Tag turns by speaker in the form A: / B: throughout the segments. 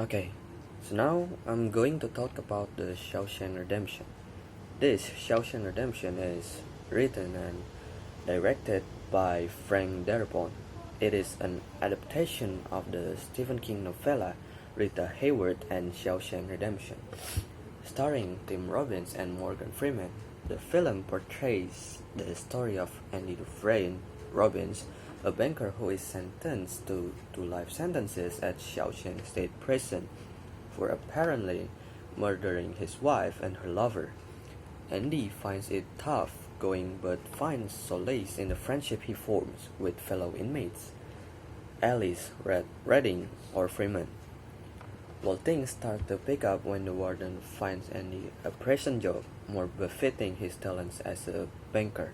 A: Okay, so now I'm going to talk about the Shawshank Redemption. This Shawshank Redemption is written and directed by Frank Darabont. It is an adaptation of the Stephen King novella Rita Hayworth and Shawshank Redemption. Starring Tim Robbins and Morgan Freeman, the film portrays the story of Andy Dufresne Robbins, a banker who is sentenced to two life sentences at Shawshank State Prison for apparently murdering his wife and her lover. Andy finds it tough going but finds solace in the friendship he forms with fellow inmates, Alice, Redding, or Freeman. Well, things start to pick up when the warden finds Andy a prison job more befitting his talents as a banker.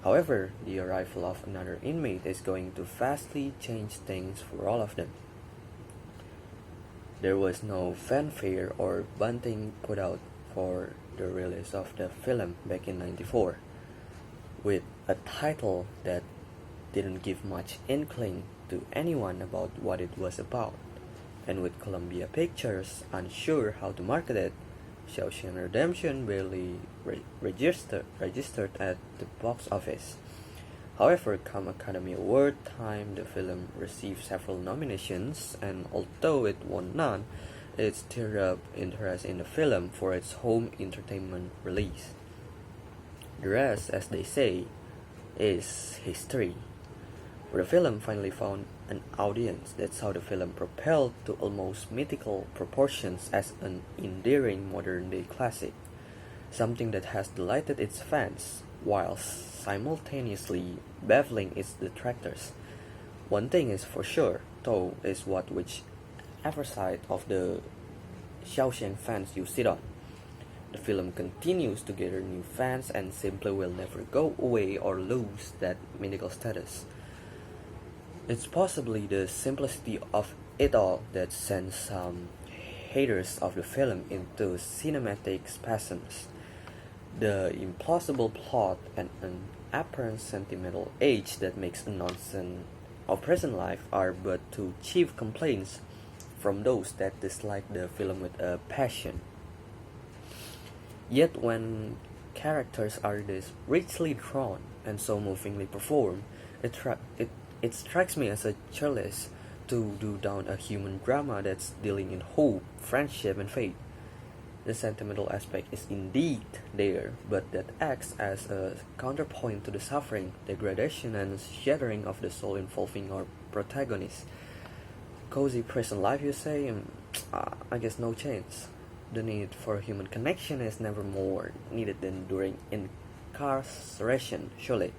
A: However, the arrival of another inmate is going to vastly change things for all of them. There was no fanfare or bunting put out for the release of the film back in '94, with a title that didn't give much inkling to anyone about what it was about, and with Columbia Pictures unsure how to market it, Shawshank Redemption barely registered at the box office. However, come Academy Award time, the film received several nominations, and although it won none, it stirred up interest in the film for its home entertainment release. The rest, as they say, is history. Where the film finally found an audience, that's how the film propelled to almost mythical proportions as an endearing modern-day classic, something that has delighted its fans while simultaneously baffling its detractors. One thing is for sure, though, is whichever side of the Shawshank fans you sit on. The film continues to gather new fans and simply will never go away or lose that mythical status. It's possibly the simplicity of it all that sends some haters of the film into cinematic spasms. The implausible plot and an apparent sentimental edge that makes a nonsense of present life are but two chief complaints from those that dislike the film with a passion. Yet when characters are this richly drawn and so movingly performed, it strikes me as a chalice to do down a human drama that's dealing in hope, friendship, and fate. The sentimental aspect is indeed there, but that acts as a counterpoint to the suffering, degradation, and shattering of the soul involving our protagonist. Cozy prison life, you say? I guess no chance. The need for human connection is never more needed than during incarceration, surely.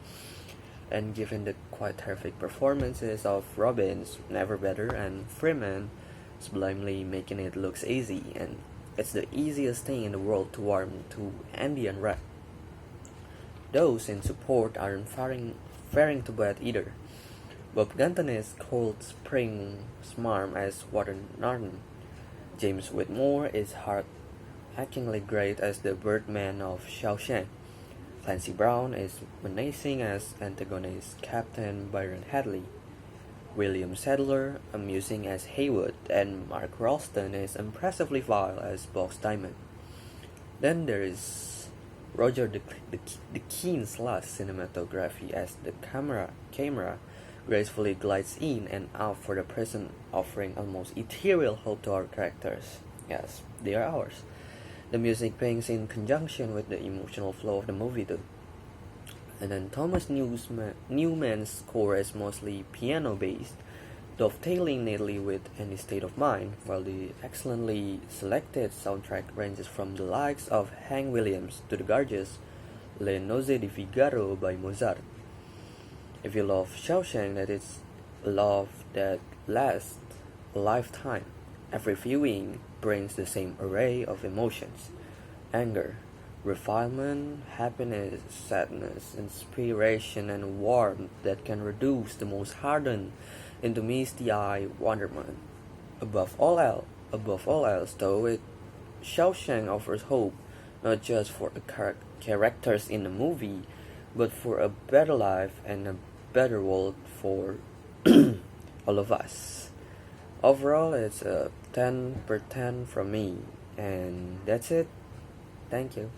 A: And given the quite terrific performances of Robbins, never better, and Freeman, sublimely making it looks easy, and it's the easiest thing in the world to warm to Andy and Red. Those in support aren't faring to bad either. Bob Gantonis called Spring Smarm as Warden Norton. James Whitmore is heart-achingly great as the Birdman of Shawshank. Clancy Brown is menacing as antagonist Captain Byron Hadley. William Sadler amusing as Haywood, and Mark Ralston is impressively vile as Box Diamond. Then there is Roger Deakins' last cinematography as the camera gracefully glides in and out for the present, offering almost ethereal hope to our characters. Yes, they are ours. The music pings in conjunction with the emotional flow of the movie too. And then Thomas Newman's score is mostly piano-based, dovetailing neatly with any state of mind, while the excellently selected soundtrack ranges from the likes of Hank Williams to the gorgeous Le Nozze di Figaro by Mozart. If you love Shawshank, that is love that lasts a lifetime. Every viewing brings the same array of emotions: anger, refinement, happiness, sadness, inspiration, and warmth that can reduce the most hardened into misty-eyed wonderment. Above all else, though, Shawshank offers hope not just for the characters in the movie, but for a better life and a better world for all of us. Overall, it's a 10 per 10 from me, and that's it. Thank you.